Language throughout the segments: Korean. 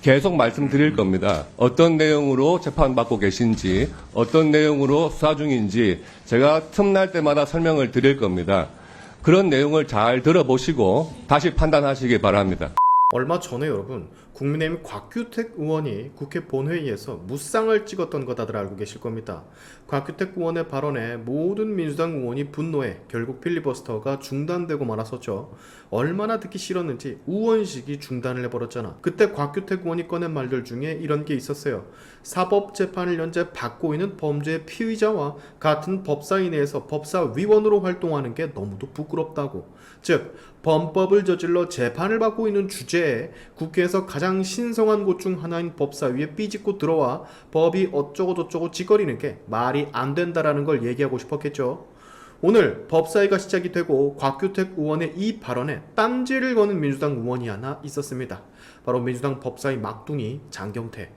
계속 말씀드릴 겁니다. 어떤 내용으로 재판받고 계신지, 어떤 내용으로 수사 중인지 제가 틈날 때마다 설명을 드릴 겁니다. 그런 내용을 잘 들어보시고 다시 판단하시기 바랍니다. 얼마 전에 여러분 국민의힘 곽규택 의원이 국회 본회의에서 무쌍을 찍었던 거 다들 알고 계실 겁니다. 곽규택 의원의 발언에 모든 민주당 의원이 분노해 결국 필리버스터가 중단되고 말았었죠. 얼마나 듣기 싫었는지 의원식이 중단을 해버렸잖아. 그때 곽규택 의원이 꺼낸 말들 중에 이런 게 있었어요. 사법재판을 현재 받고 있는 범죄의 피의자와 같은 법사위 내에서 법사위원으로 활동하는 게 너무도 부끄럽다고. 즉 범법을 저질러 재판을 받고 있는 주제에 국회에서 가장 신성한 곳 중 하나인 법사위에 삐짓고 들어와 법이 어쩌고저쩌고 짓거리는 게 말이 안 된다라는 걸 얘기하고 싶었겠죠. 오늘 법사위가 시작이 되고 곽규택 의원의 이 발언에 딴지를 거는 민주당 의원이 하나 있었습니다. 바로 민주당 법사위 막둥이 장경태.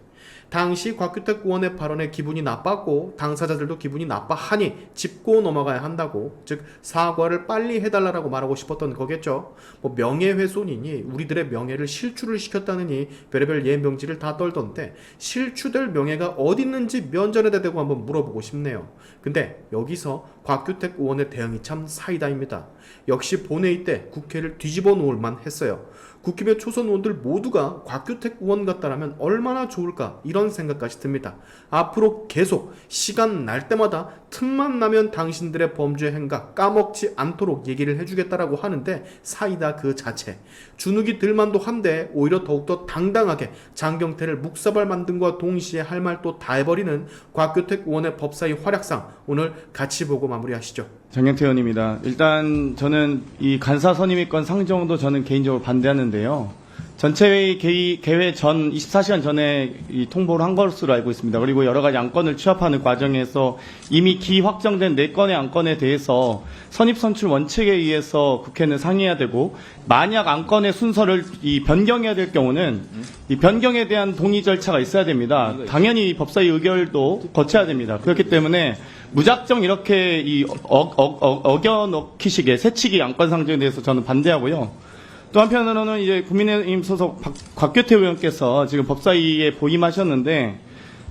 당시 곽규택 의원의 발언에 기분이 나빴고 당사자들도 기분이 나빠하니 짚고 넘어가야 한다고, 즉 사과를 빨리 해달라고 말하고 싶었던 거겠죠. 뭐 명예훼손이니 우리들의 명예를 실추를 시켰다느니 별의별 예명지를 다 떨던데 실추될 명예가 어디 있는지 면전에다 대고 한번 물어보고 싶네요. 근데 여기서 곽규택 의원의 대응이 참 사이다입니다. 역시 본회의 때 국회를 뒤집어 놓을 만 했어요. 국힘의 초선 의원들 모두가 곽규택 의원 같다라면 얼마나 좋을까, 이런 생각까지 듭니다. 앞으로 계속 시간 날 때마다 틈만 나면 당신들의 범죄 행각 까먹지 않도록 얘기를 해주겠다라고 하는데 사이다 그 자체. 주눅이 들만도 한데 오히려 더욱더 당당하게 장경태를 묵사발 만든 것과 동시에 할 말 또 다 해버리는 곽규택 의원의 법사위 활약상 오늘 같이 보고 마무리하시죠. 장경태 의원입니다. 일단 저는 이 간사 선임위권 상정도 저는 개인적으로 반대하는데요. 전체회의 개회 전 24시간 전에 이 통보를 한 것으로 알고 있습니다. 그리고 여러 가지 안건을 취합하는 과정에서 이미 기 확정된 4건의 안건에 대해서 선입선출 원칙에 의해서 국회는 상의해야 되고, 만약 안건의 순서를 변경해야 될 경우는 이 변경에 대한 동의 절차가 있어야 됩니다. 당연히 법사위 의결도 거쳐야 됩니다. 그렇기 때문에 무작정 이렇게 어겨넣기식의 새치기 안건 상정에 대해서 저는 반대하고요. 또 한편으로는 이제 국민의힘 소속 곽규태 의원께서 지금 법사위에 보임하셨는데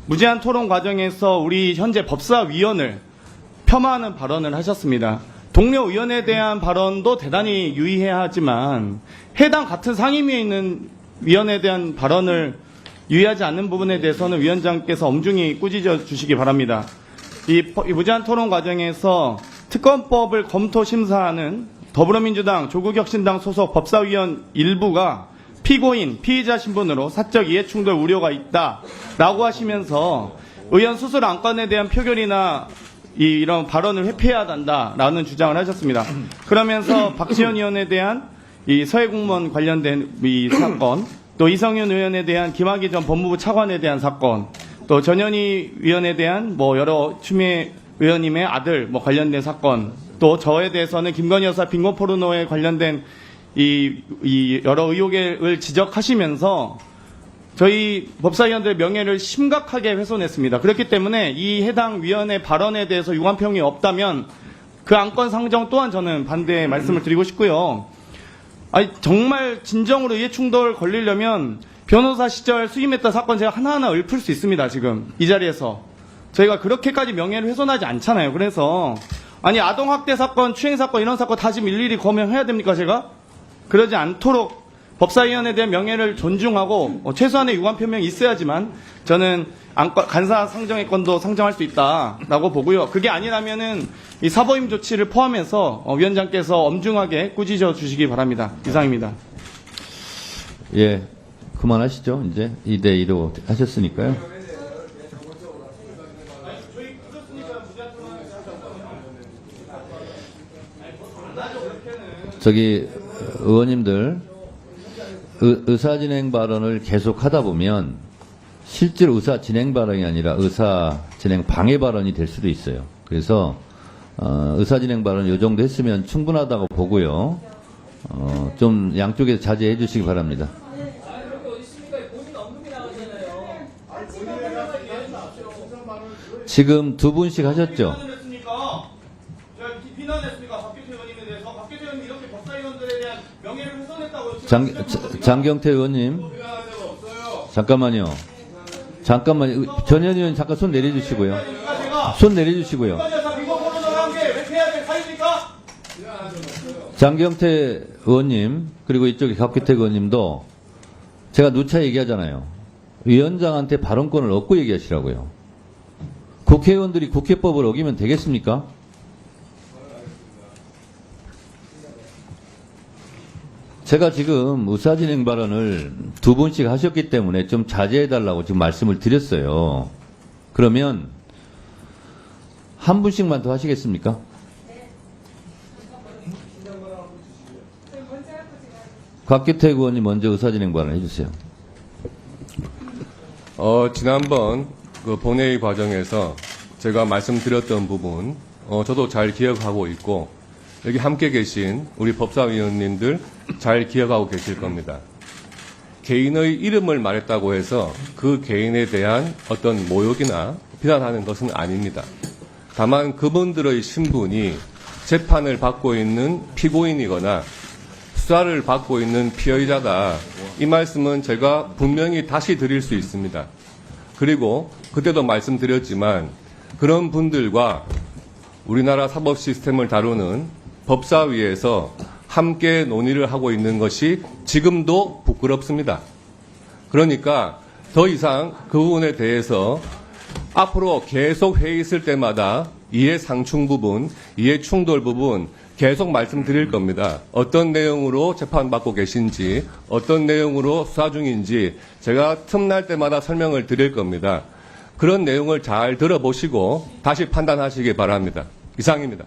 무제한 토론 과정에서 우리 현재 법사위원을 폄하하는 발언을 하셨습니다. 동료 의원에 대한 발언도 대단히 유의해야 하지만 해당 같은 상임위에 있는 위원에 대한 발언을 유의하지 않는 부분에 대해서는 위원장께서 엄중히 꾸짖어 주시기 바랍니다. 이 무제한 토론 과정에서 특검법을 검토 심사하는 더불어민주당 조국혁신당 소속 법사위원 일부가 피고인, 피의자 신분으로 사적 이해충돌 우려가 있다라고 하시면서 의원 수술 안건에 대한 표결이나 이런 발언을 회피해야 한다라는 주장을 하셨습니다. 그러면서 박지원 의원에 대한 이 서해공무원 관련된 이 사건, 또 이성윤 의원에 대한 김학의 전 법무부 차관에 대한 사건, 또 전현희 의원에 대한 여러 추미애 의원님의 아들 관련된 사건, 또 저에 대해서는 김건희 여사 빈곤 포르노에 관련된 이 여러 의혹을 지적하시면서 저희 법사위원들의 명예를 심각하게 훼손했습니다. 그렇기 때문에 이 해당 위원의 발언에 대해서 유감평이 없다면 그 안건 상정 또한 저는 반대 말씀을 드리고 싶고요. 정말 진정으로 이해충돌 걸리려면 변호사 시절 수임했던 사건 제가 하나하나 읊을 수 있습니다. 지금 이 자리에서 저희가 그렇게까지 명예를 훼손하지 않잖아요. 그래서 아동학대 사건, 추행사건 이런 사건 다 지금 일일이 검열해야 됩니까 제가? 그러지 않도록 법사위원에 대한 명예를 존중하고 최소한의 유감 표명이 있어야지만 저는 간사 상정의 건도 상정할 수 있다라고 보고요. 그게 아니라면은 이 사법임 조치를 포함해서 위원장께서 엄중하게 꾸짖어 주시기 바랍니다. 이상입니다. 예, 그만하시죠. 이제 2대2로 하셨으니까요. 의원님들 의사 진행 발언을 계속 하다 보면 실제로 의사 진행 발언이 아니라 의사 진행 방해 발언이 될 수도 있어요. 그래서 의사 진행 발언 요 정도 했으면 충분하다고 보고요. 좀 양쪽에서 자제해 주시기 바랍니다. 지금 2분씩 하셨죠? 장경태 의원님, 잠깐만요. 잠깐만요. 전현 의원 잠깐 손 내려주시고요. 손 내려주시고요. 장경태 의원님 그리고 이쪽에 곽규택 의원님도 제가 누차 얘기하잖아요. 위원장한테 발언권을 얻고 얘기하시라고요. 국회의원들이 국회법을 어기면 되겠습니까? 제가 지금 의사진행 발언을 두 분씩 하셨기 때문에 좀 자제해달라고 지금 말씀을 드렸어요. 그러면 한 분씩만 더 하시겠습니까? 곽규택 의원님 먼저 의사진행 발언 해주세요. 지난번 그 본회의 과정에서 제가 말씀드렸던 부분, 저도 잘 기억하고 있고, 여기 함께 계신 우리 법사위원님들 잘 기억하고 계실 겁니다. 개인의 이름을 말했다고 해서 그 개인에 대한 어떤 모욕이나 비난하는 것은 아닙니다. 다만 그분들의 신분이 재판을 받고 있는 피고인이거나 수사를 받고 있는 피의자다. 이 말씀은 제가 분명히 다시 드릴 수 있습니다. 그리고 그때도 말씀드렸지만 그런 분들과 우리나라 사법 시스템을 다루는 법사위에서 함께 논의를 하고 있는 것이 지금도 부끄럽습니다. 그러니까 더 이상 그 부분에 대해서 앞으로 계속 회의 있을 때마다 이해 상충 부분, 이해 충돌 부분 계속 말씀드릴 겁니다. 어떤 내용으로 재판받고 계신지, 어떤 내용으로 수사 중인지 제가 틈날 때마다 설명을 드릴 겁니다. 그런 내용을 잘 들어보시고 다시 판단하시기 바랍니다. 이상입니다.